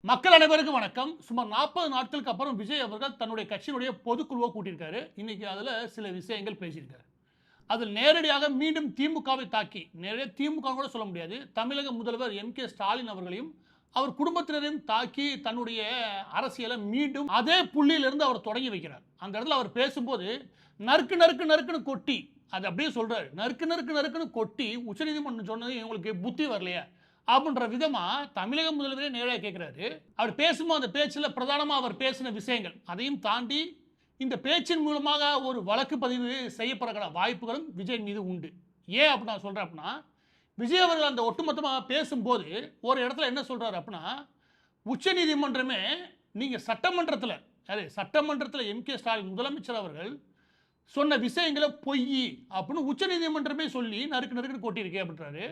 மக்கள் அனைவருக்கும் வணக்கம். சுமார் 40 நாட்களுக்கு அப்புறம் விஜய் அவர்கள் தன்னுடைய கட்சியினுடைய பொதுக்குழுவை கூட்டியிருக்காரு. இன்னைக்கு அதுல சில விஷயங்கள் பேசியிருக்காரு. அதில் நேரடியாக மீண்டும் திமுகவை தாக்கி, நேரடியாக திமுக கூட சொல்ல முடியாது, தமிழக முதல்வர் ஸ்டாலின் அவர்களையும் அவர் குடும்பத்தினரையும் தாக்கி தன்னுடைய அரசியலை மீண்டும் அதே புள்ளியிலிருந்து அவர் தொடங்கி வைக்கிறார். அந்த இடத்துல அவர் பேசும்போது நறுக்கு நறுக்கு நறுக்குன்னு கொட்டி, அது அப்படியே சொல்றாரு, நறுக்கு நறுக்கு நறுக்குன்னு கொட்டி உச்சநீதிமன்றம் சொன்னது இவங்களுக்கு புத்தி வரலையா அப்படின்ற விதமா தமிழக முதல்வரே நேரடியாக கேட்கிறாரு. அவர் பேசும்போது அந்த பேச்சில் பிரதானமாக அவர் பேசின விஷயங்கள் அதையும் தாண்டி இந்த பேச்சின் மூலமாக ஒரு வழக்கு பதிவு செய்யப்படுற வாய்ப்புகளும் விஜய் மீது உண்டு. ஏன் அப்படி நான் சொல்றேன் அப்படின்னா, விஜய் அவர்கள் அந்த ஒட்டுமொத்தமாக பேசும்போது ஒரு இடத்துல என்ன சொல்றாரு அப்படின்னா, உச்சநீதிமன்றமே நீங்க சட்டமன்றத்தில் ஸ்டாலின் முதலமைச்சர் அவர்கள் சொன்ன விஷயங்களை பொய் அப்படின்னு உச்சநீதிமன்றமே சொல்லி நறுக்கு நறுக்குன்னு கொட்டியிருக்கே அப்படின்றாரு.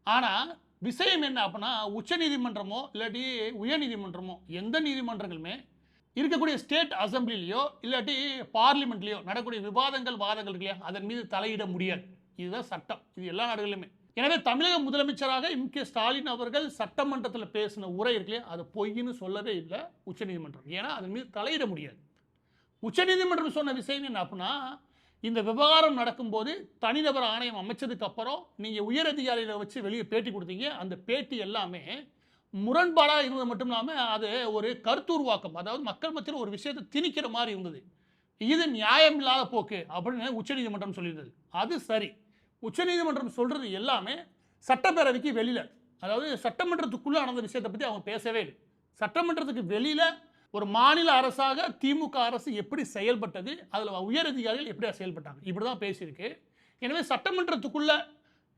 ஆனால் விஷயம் என்ன அப்படின்னா, உச்சநீதிமன்றமோ இல்லாட்டி உயர்நீதிமன்றமோ எந்த நீதிமன்றங்களுமே இருக்கக்கூடிய ஸ்டேட் அசம்பிளிலையோ இல்லாட்டி பார்லிமெண்ட்லையோ நடக்கக்கூடிய வாதங்கள் இருக்கு இல்லையா, அதன் மீது தலையிட முடியாது. இதுதான் சட்டம். இது எல்லா நாடுகளிலுமே. எனவே தமிழக முதலமைச்சராக ஸ்டாலின் அவர்கள் சட்டமன்றத்தில் பேசின உரை இருக்கு இல்லையா, அது பொய்ன்னு சொல்லவே இல்லை உச்சநீதிமன்றம். ஏன்னா அதன் மீது தலையிட முடியாது. உச்சநீதிமன்றம் சொன்ன விஷயம் என்ன அப்படின்னா, இந்த விவகாரம் நடக்கும்போது தனிநபர் ஆணையம் அமைச்சதுக்கு அப்புறம் நீங்கள் உயர் அதிகாரிகளை வச்சு வெளியே பேட்டி கொடுத்தீங்க. அந்த பேட்டி எல்லாமே முரண்பாடாக இருந்தது மட்டும் இல்லாமல் அது ஒரு கருத்து உருவாக்கம், அதாவது மக்கள் மத்தியில் ஒரு விஷயத்தை திணிக்கிற மாதிரி இருந்தது. இது நியாயம் இல்லாத போக்கு அப்படின்னு உச்சநீதிமன்றம் சொல்லியிருந்தது. அது சரி. உச்சநீதிமன்றம் சொல்றது எல்லாமே சட்டப்பேரவைக்கு வெளியில், அதாவது சட்டமன்றத்துக்குள்ளே நடந்த விஷயத்தை பற்றி அவங்க பேசவே இல்லை. சட்டமன்றத்துக்கு வெளியில் ஒரு மாநில அரசாக திமுக அரசு எப்படி செயல்பட்டது, அதில் உயர் அதிகாரிகள் எப்படி செயல்பட்டாங்க, இப்படி தான் பேசியிருக்கு. எனவே சட்டமன்றத்துக்குள்ள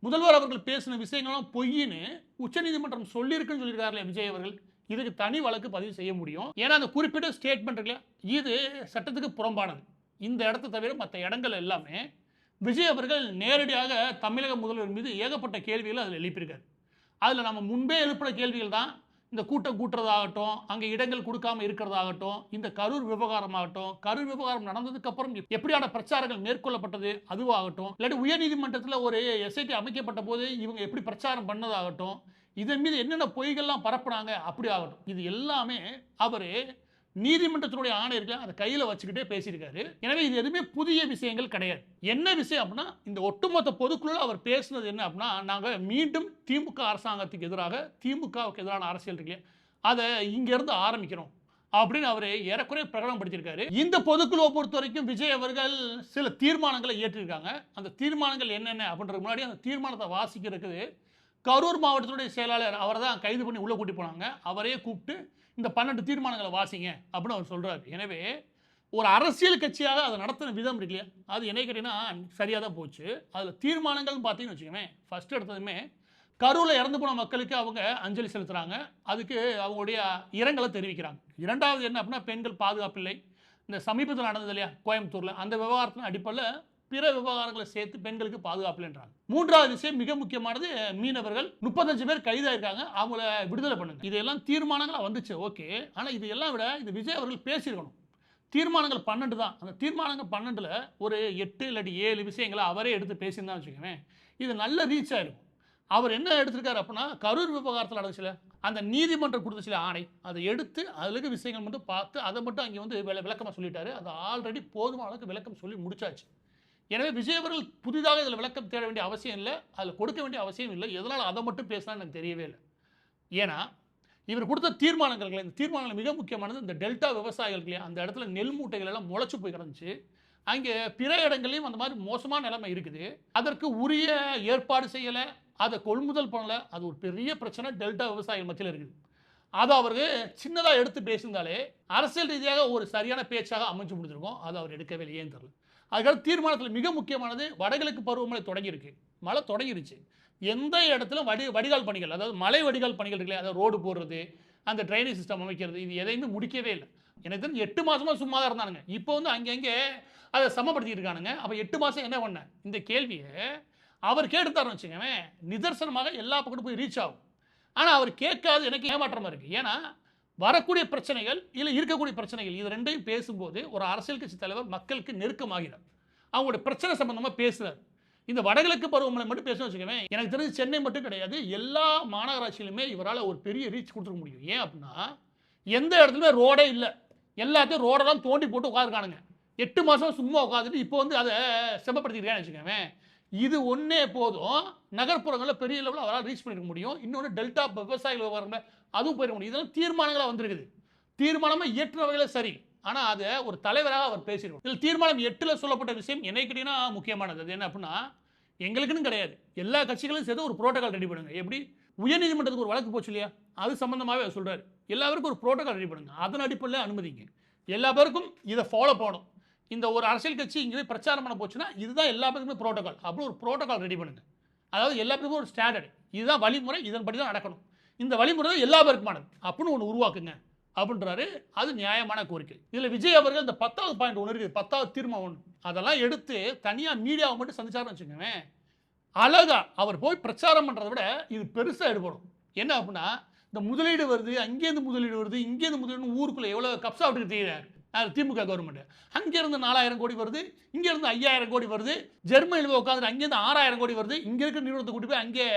முதல்வர் அவர்கள் பேசின விஷயங்களும் பொய்ன்னு உச்சநீதிமன்றம் சொல்லியிருக்குன்னு சொல்லியிருக்காருல்ல விஜய் அவர்கள், இதுக்கு தனி வழக்கு பதிவு செய்ய முடியும். ஏன்னா அந்த குறிப்பிட்ட ஸ்டேட்மெண்ட் இருக்குல்ல, இது சட்டத்துக்கு புறம்பானது. இந்த இடத்த தவிர மற்ற இடங்கள் எல்லாமே விஜய் அவர்கள் நேரடியாக தமிழக முதல்வர் மீது ஏகப்பட்ட கேள்விகளை அதில் எழுப்பியிருக்காரு. அதில் நம்ம முன்பே எழுப்பின கேள்விகள் தான் இந்த கூட்டம் கூட்டுறதாகட்டும், அங்கே இடங்கள் கொடுக்காம இருக்கிறதாகட்டும், இந்த கரூர் விவகாரமாகட்டும், கரூர் விவகாரம் நடந்ததுக்கு அப்புறம் எப்படியான பிரச்சாரங்கள் மேற்கொள்ளப்பட்டது அதுவாகட்டும், இல்லாட்டி உயர்நீதிமன்றத்தில் ஒரு எஸ்ஐடி அமைக்கப்பட்ட போது இவங்க எப்படி பிரச்சாரம் பண்ணதாகட்டும், இதன் மீது என்னென்ன பொய்கள்லாம் பரப்புனாங்க அப்படி ஆகட்டும், இது எல்லாமே அவர் நீதிமன்றத்தினுடைய ஆணை இருக்கு அதை கையில் வச்சுக்கிட்டே பேசியிருக்காரு. எனவே இது எதுவுமே புதிய விஷயங்கள் கிடையாது. என்ன விஷயம் அப்படின்னா, இந்த ஒட்டுமொத்த பொதுக்குழுவில் அவர் பேசுனது என்ன அப்படின்னா, நாங்கள் மீண்டும் திமுக அரசாங்கத்துக்கு எதிராக, திமுகவுக்கு எதிரான அரசியல் இருக்கு அதை இங்கிருந்து ஆரம்பிக்கிறோம் அப்படின்னு அவர் ஏறக்குறைய பிரகடனப்படுத்தியிருக்காரு. இந்த பொதுக்குழுவை பொறுத்த வரைக்கும் விஜய் அவர்கள் சில தீர்மானங்களை ஏற்றிருக்காங்க. அந்த தீர்மானங்கள் என்னென்ன அப்படின்றது முன்னாடி அந்த தீர்மானத்தை வாசிக்கிறதுக்கு கரூர் மாவட்டத்துடைய செயலாளர் அவரை தான் கைது பண்ணி உள்ளே கூட்டி போனாங்க. அவரையே கூப்பிட்டு இந்த 12 தீர்மானங்களை வாசிங்க அப்படின்னு அவர் சொல்றாரு. எனவே ஒரு அரசியல் கட்சியாக அதை நடத்தின விதம் இருக்கு இல்லையா, அது என்ன கேட்டீங்கன்னா சரியாக தான் போச்சு. அதில் தீர்மானங்கள்னு பார்த்தீங்கன்னு வச்சுக்கோங்க, ஃபர்ஸ்ட் எடுத்ததுமே கரூரில் இறந்து போன மக்களுக்கு அவங்க அஞ்சலி செலுத்துகிறாங்க, அதுக்கு அவங்களுடைய இரங்கலை தெரிவிக்கிறாங்க. இரண்டாவது என்ன அப்படின்னா, பெண்கள் பாதுகாப்பில்லை, இந்த சமீபத்தில் நடந்தது இல்லையா கோயம்புத்தூரில், அந்த விவகாரத்தின் அடிப்படையில் பிற விவகாரங்களை சேர்த்து பெண்களுக்கு பாதுகாப்புன்றாங்க. மூன்றாவது விஷயம் மிக முக்கியமானது, மீனவர்கள் 35 பேர் கைதாயிருக்காங்க, அவங்கள விடுதலை பண்ணுங்க. இதெல்லாம் தீர்மானங்களாக வந்துச்சு, ஓகே. ஆனால் இது எல்லாம் விட இது விஜய் அவர்கள் பேசியிருக்கணும். தீர்மானங்கள் 12 தான். அந்த தீர்மானங்கள் 12ல் ஒரு 8 இல்லாட்டி 7 விஷயங்களை அவரே எடுத்து பேசியிருந்தா வச்சுக்கோங்க, இது நல்ல ரீச் ஆயிருக்கும். அவர் என்ன எடுத்திருக்காரு அப்படின்னா, கரூர் விவகாரத்தில் நடந்துச்சுல அந்த நீதிமன்றம் கொடுத்த சில ஆணை அதை எடுத்து அதில் இருக்க விஷயங்கள் மட்டும் பார்த்து அதை மட்டும் அங்கே வந்து விளக்கமாக சொல்லிட்டாரு. அது ஆல்ரெடி போதுமான அளவுக்கு விளக்கம் சொல்லி முடிச்சாச்சு. எனவே விஜய் அவர்கள் புதிதாக இதில் விளக்கம் தேட வேண்டிய அவசியம் இல்லை, அதில் கொடுக்க வேண்டிய அவசியம் இல்லை. எதனால் அதை மட்டும் பேசினா எனக்கு தெரியவே இல்லை. ஏன்னா இவர் கொடுத்த தீர்மானங்கள், இந்த தீர்மானங்கள் மிக முக்கியமானது, இந்த டெல்டா விவசாயிகளுக்கு அந்த இடத்துல நெல் மூட்டைகள் எல்லாம் முளைச்சு போய் கிடந்துச்சு. அங்கே பிற இடங்களையும் அந்த மாதிரி மோசமான நிலைமை இருக்குது. அதற்கு உரிய ஏற்பாடு செய்யலை, அதை கொள்முதல் பண்ணலை. அது ஒரு பெரிய பிரச்சனை டெல்டா விவசாயிகள் மத்தியில் இருக்குது. அதை அவருக்கு சின்னதாக எடுத்து பேசியிருந்தாலே அரசியல் ரீதியாக ஒரு சரியான பேச்சாக அமைஞ்சு முடிஞ்சிருக்கும். அதை அவர் எடுக்கவே இல்லையேன்னு தெரியல. அதுக்காக தீர்மானத்தில் மிக முக்கியமானது, வடகிழக்கு பருவமழை தொடங்கியிருக்கு, மழை தொடங்கிருச்சு. எந்த இடத்துல வடிகால் பணிகள், அதாவது மழை வடிகால் பணிகள் இருக்குல்ல, அதாவது ரோடு போடுறது, அந்த ட்ரைனேஜ் சிஸ்டம் அமைக்கிறது, இது எதையுமே முடிக்கவே இல்லை. எனக்கு தெரிஞ்சு 8 மாதமாக சும்மா தான் இருந்தானுங்க. இப்போ வந்து அங்கங்கே அதை சமப்படுத்திட்டு இருக்கானுங்க. அப்போ 8 மாதம் என்ன பண்ண, இந்த கேள்வியை அவர் கேட்டுத்தாருன்னு வச்சுக்கோங்க, நிதர்சனமாக எல்லா பக்கமும் போய் ரீச் ஆகும். ஆனால் அவர் கேட்காது, எனக்கு ஏமாற்றமாக இருக்குது. ஏன்னா வரக்கூடிய பிரச்சனைகள் இல்லை இருக்கக்கூடிய பிரச்சனைகள் இது ரெண்டையும் பேசும்போது ஒரு அரசியல் கட்சி தலைவர் மக்களுக்கு நெருக்கமாகிறார், அவங்களுடைய பிரச்சனை சம்பந்தமாக பேசுகிறார். இந்த வடகிழக்கு பருவமழை மட்டும் பேசணும் வச்சுக்கோங்க, எனக்கு தெரிஞ்சு சென்னை மட்டும் கிடையாது, எல்லா மாநகராட்சியிலுமே இவரால் ஒரு பெரிய ரீச் கொடுத்துருக்க முடியும். ஏன் அப்படின்னா, எந்த இடத்துலையுமே ரோடே இல்லை. எல்லாத்தையும் ரோடெல்லாம் தோண்டி போட்டு உட்காந்துருக்கானுங்க. 8 மாதம் சும்மா உட்காந்துட்டு இப்போ வந்து அதை செம்மப்படுத்திருக்கான்னு வச்சுக்கோங்க. இது ஒன்றே போதும், நகர்ப்புறங்களில் பெரிய லெவலில் அவரால் ரீச் பண்ணிருக்க முடியும். இன்னொன்று டெல்டா விவசாயிகள் விவகாரம் அதுவும் போயிருக்க முடியும். இதெல்லாம் தீர்மானங்களாக வந்திருக்குது. தீர்மானமாக இயற்றின வகையில் சரி, ஆனால் அதை ஒரு தலைவராக அவர் பேசியிருக்கணும். இதில் தீர்மானம் 8ல் சொல்லப்பட்ட விஷயம் என்னை கேட்டீங்கன்னா முக்கியமானது. அது என்ன அப்படின்னா, எங்களுக்குன்னு கிடையாது, எல்லா கட்சிகளும் சேர்த்து ஒரு புரோட்டோகால் ரெடி பண்ணுங்க. எப்படி உயர்நீதிமன்றத்துக்கு ஒரு வழக்கு போச்சு இல்லையா, அது சம்பந்தமாகவே அவர் சொல்கிறார். எல்லாருக்கும் ஒரு புரோட்டோகால் ரெடி பண்ணுங்க, அதன் அடிப்படையில் அனுமதிங்க. எல்லா பேருக்கும் இதை ஃபாலோ பண்ணணும். இந்த ஒரு அரசியல் கட்சி இங்கே பிரச்சாரம் பண்ண போச்சுன்னா இதுதான் எல்லா பேருக்குமே புரோட்டோகால், அப்படி ஒரு புரோட்டோகால் ரெடி பண்ணுங்க. அதாவது எல்லா பேருக்கும் ஒரு ஸ்டாண்டர்டு, இதுதான் வழிமுறை, இதன்படி தான் நடக்கணும். இந்த வழிமுறை தான் எல்லா பேருக்குமானது அப்படின்னு ஒன்று உருவாக்குங்க அப்படின்றாரு. அது நியாயமான கோரிக்கை. இதில் விஜய் அவர்கள் இந்த 10வது பாயிண்ட் ஒன்று இருக்குது, 10வது தீர்மானம் ஒன்று, அதெல்லாம் எடுத்து தனியாக மீடியாவை மட்டும் சந்திச்சாருன்னு வச்சுக்கோங்க, அழகா அவர் போய் பிரச்சாரம் பண்ணுறதை விட இது பெருசாக எடுபடும். என்ன அப்படின்னா, இந்த முதலீடு வருது, அங்கேருந்து முதலீடு வருது, இங்கேருந்து முதலீடு, ஊருக்குள்ளே எவ்வளோ கப்ஸா விட்டு தெரியுறாரு திமுக கவர்மெண்ட். அங்கேருந்து 4000 கோடி வருது, இங்கேருந்து 5000 கோடி வருது, ஜெர்மனியில் உட்காந்து அங்கேருந்து 6000 கோடி வருது, இங்கே இருக்கிற நிறுவனத்தை கூட்டி போய் அங்கே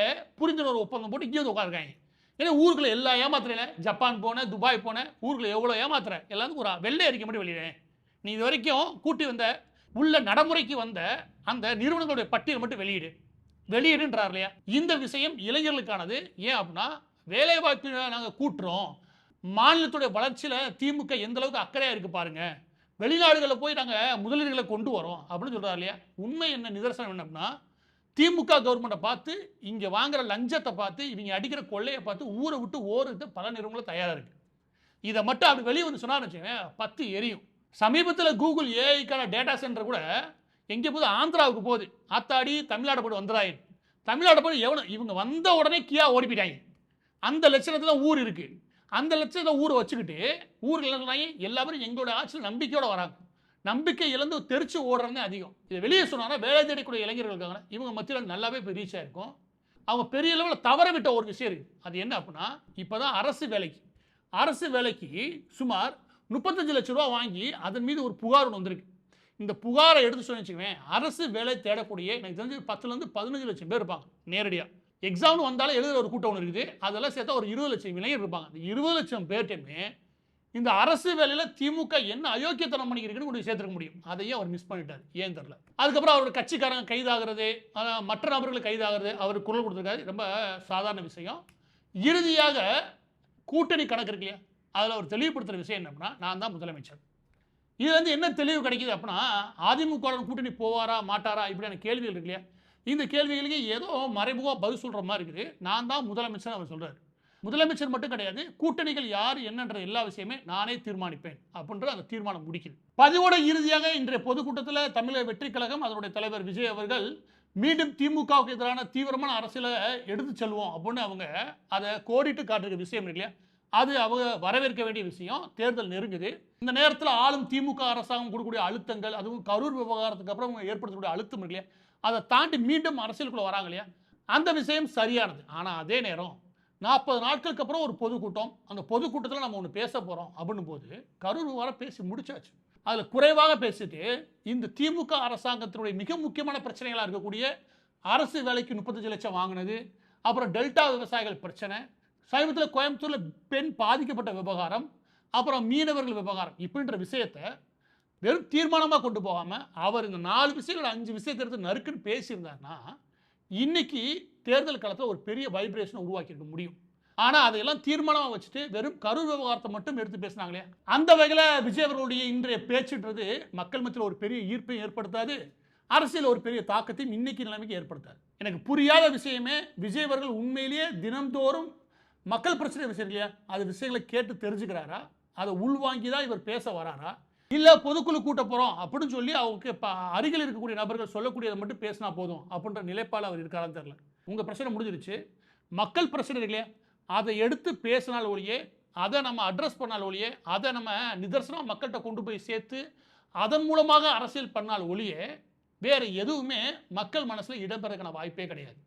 புரிந்துணர்வு ஒப்பந்தம் போட்டு இங்கே வந்து உட்காந்துருக்காங்க. ஏன்னா ஊருக்குள்ள எல்லா ஏமாத்துறேன், ஜப்பான் போனேன், துபாய் போனேன், ஊருக்குள்ள எவ்வளோ ஏமாத்துறேன், எல்லாத்துக்கும் ஒரு வெள்ளை அறிக்கை மட்டும் வெளியிடேன். நீ இது வரைக்கும் கூட்டி வந்த உள்ள நடைமுறைக்கு வந்த அந்த நிறுவனங்களுடைய பட்டியல் மட்டும் வெளியிடுன்றார் இல்லையா. இந்த விஷயம் இளைஞர்களுக்கானது. ஏன் அப்படின்னா, வேலை வாய்ப்பு நாங்கள் கூட்டுறோம், மாநிலத்துடைய வளர்ச்சியில் திமுக எந்த அளவுக்கு அக்கறையாக இருக்குது பாருங்க, வெளிநாடுகளில் போய் நாங்கள் முதலீடுகளை கொண்டு வரோம் அப்படின்னு சொல்கிறார் இல்லையா. உண்மை என்ன, நிதர்சனம் என்ன அப்படின்னா, திமுக கவர்மெண்ட்டை பார்த்து, இங்கே வாங்குற லஞ்சத்தை பார்த்து, இவங்க அடிக்கிற கொள்ளையை பார்த்து ஊரை விட்டு ஓடுறது பல நிறுவனங்களும் தயாராக இருக்குது. இதை மட்டும் அப்படி வெளியே வந்து சொன்னான்னு வச்சுக்கோங்க, 10 எரியும். சமீபத்தில் கூகுள் ஏஐக்கான டேட்டா சென்டர் கூட எங்கே போகுது, ஆந்திராவுக்கு போகுது. ஆத்தாடி தமிழ்நாடு போட்டு வந்துடாயிரு, தமிழ்நாடு போய் எவனும் இவங்க வந்த உடனே கியா ஓடி போயிட்டாங்க. அந்த லட்சணத்தில் தான் ஊர் இருக்குது. அந்த லட்சத்தை ஊரை வச்சுக்கிட்டு ஊரில் என்ன சொன்னாங்க, எல்லாரும் எங்களோட ஆட்சியில் நம்பிக்கையோடு வராங்க, நம்பிக்கை இழந்து தெரிச்சு ஓடுறதே அதிகம். இதை வெளியே சொன்னாங்கன்னா வேலை தேடக்கூடிய இளைஞர்கள் இருக்காங்க, இவங்க மத்தியில் நல்லாவே போய் ரீச் ஆகிருக்கும். அவங்க பெரிய லெவலில் தவற விட்ட ஒரு விஷயம் இருக்குது. அது என்ன அப்படின்னா, இப்போ தான் அரசு வேலைக்கு சுமார் 35 லட்ச ரூபா வாங்கி அதன் மீது ஒரு புகார் ஒன்று வந்திருக்கு. இந்த புகாரை எடுத்து சொல்லி வச்சுக்குவேன், அரசு வேலை தேடக்கூடிய எனக்கு தெரிஞ்சு 10லேருந்து 15 லட்சம் பேர் இருப்பாங்க. நேரடியாக எக்ஸாம்னு வந்தாலும் எழுதுகிற ஒரு கூட்டம் ஒன்று இருக்குது. அதெல்லாம் சேர்த்தா ஒரு 20 லட்சம் இளைஞர் இருப்பாங்க. அந்த 20 லட்சம் பேர்ட்டையுமே இந்த அரசு வேலையில் திமுக என்ன அயோக்கியத்தனம் பண்ணிக்கிறதுன்னு கொண்டு சேர்த்துக்க முடியும். அதையும் அவர் மிஸ் பண்ணிட்டார், ஏன் தெரியல. அதுக்கப்புறம் அவரோட கட்சிக்காரங்க கைதாகிறது, மற்ற நபர்கள் கைதாகிறது, அவர் குரல் கொடுத்துருக்காரு, ரொம்ப சாதாரண விஷயம். இறுதியாக கூட்டணி கணக்கு இருக்கு இல்லையா, அதில் அவர் தெளிவுபடுத்துகிற விஷயம் என்ன அப்படின்னா, நான் தான் முதலமைச்சர். இது வந்து என்ன தெளிவு கிடைக்குது அப்படின்னா, அதிமுக கூட்டணி போவாரா மாட்டாரா இப்படியான கேள்விகள் இருக்கு இல்லையா, இந்த கேள்விகளுக்கு ஏதோ மறைமுகமாக பதில் சொல்கிற மாதிரி இருக்குது. நான் தான் முதலமைச்சர் அவர் சொல்கிறார். முதலமைச்சர் மட்டும் கிடையாது, கூட்டணிகள் யார் என்னன்ற எல்லா விஷயமே நானே தீர்மானிப்பேன் அப்படின்ற அந்த தீர்மானம் முடிக்குது. பதிவோட இறுதியாக இன்றைய பொதுக்கூட்டத்தில் தமிழக வெற்றி கழகம் அதனுடைய தலைவர் விஜய் அவர்கள் மீண்டும் திமுகவுக்கு எதிரான தீவிரமான அரசியலை எடுத்து செல்வோம் அப்படின்னு அவங்க அதை கோடிட்டு காட்டுற விஷயம் இல்லையா, அது அவங்க வரவேற்க வேண்டிய விஷயம். தேர்தல் நெருங்குது. இந்த நேரத்தில் ஆளும் திமுக அரசாங்கம் கொடுக்கக்கூடிய அழுத்தங்கள், அதுவும் கரூர் விவகாரத்துக்கு அப்புறம் ஏற்படுத்தக்கூடிய அழுத்தம் இருக்கு இல்லையா, அதை தாண்டி மீண்டும் அரசியலுக்குள்ள வராங்க இல்லையா, அந்த விஷயம் சரியானது. ஆனால் அதே நேரம் 40 நாட்களுக்கு அப்புறம் ஒரு பொதுக்கூட்டம், அந்த பொதுக்கூட்டத்தில் நம்ம ஒன்று பேச போகிறோம் அப்படின்னும் போது கரூர் விவகாரம் பேசி முடிச்சாச்சு. அதில் குறைவாக பேசிட்டு இந்த திமுக அரசாங்கத்தினுடைய மிக முக்கியமான பிரச்சனைகளாக இருக்கக்கூடிய அரசு வேலைக்கு 35 லட்சம் வாங்கினது, அப்புறம் டெல்டா விவசாயிகள் பிரச்சனை, சமீபத்தில் கோயம்புத்தூரில் பெண் பாதிக்கப்பட்ட விவகாரம், அப்புறம் மீனவர்கள் விவகாரம், இப்படின்ற விஷயத்தை வெறும் தீர்மானமாக கொண்டு போகாமல் அவர் இந்த 4 விஷயங்கள் 5 விஷயத்தை எடுத்து நறுக்குன்னு பேசியிருந்தாருன்னா இன்னைக்கு தேர்தல் காலத்தில் ஒரு பெரிய வைப்ரேஷனை உருவாக்கியிருக்க முடியும். ஆனால் அதையெல்லாம் தீர்மானமாக வச்சுட்டு வெறும் கரூர் விவகாரத்தை மட்டும் எடுத்து பேசினாங்களே, அந்த வகையில் விஜய் அவர்களுடைய இன்றைய பேச்சுன்றது மக்கள் மத்தியில் ஒரு பெரிய ஈர்ப்பையும் ஏற்படுத்தாது, அரசியல் ஒரு பெரிய தாக்கத்தையும் இன்னைக்கு நிலைமைக்கு ஏற்படுத்தாது. எனக்கு புரியாத விஷயமே, விஜய் அவர்கள் உண்மையிலேயே தினந்தோறும் மக்கள் பிரச்சனை விஷயம் இல்லையா, அது விஷயங்களை கேட்டு தெரிஞ்சுக்கிறாரா, அதை உள்வாங்கி தான் இவர் பேச வராரா, இல்லை பொதுக்குழு கூட்ட போகிறோம் அப்படின்னு சொல்லி அவருக்கு அருகில் இருக்கக்கூடிய நபர்கள் சொல்லக்கூடியதை மட்டும் பேசினா போதும் அப்படின்ற நிலைப்பாடு அவர் இருக்காரான்னு தெரியல. உங்கள் பிரச்சனை முடிஞ்சிருச்சு, மக்கள் பிரச்சனை இல்லையா, அதை எடுத்து பேசினால் ஒழியே, அதை நம்ம அட்ரஸ் பண்ணால் ஒழியே, அதை நம்ம நிதர்சனம் மக்கள்கிட்ட கொண்டு போய் சேர்த்து அதன் மூலமாக அரசியல் பண்ணால் ஒழியே வேறு எதுவுமே மக்கள் மனசில் இடம்பெறக்கான வாய்ப்பே கிடையாது.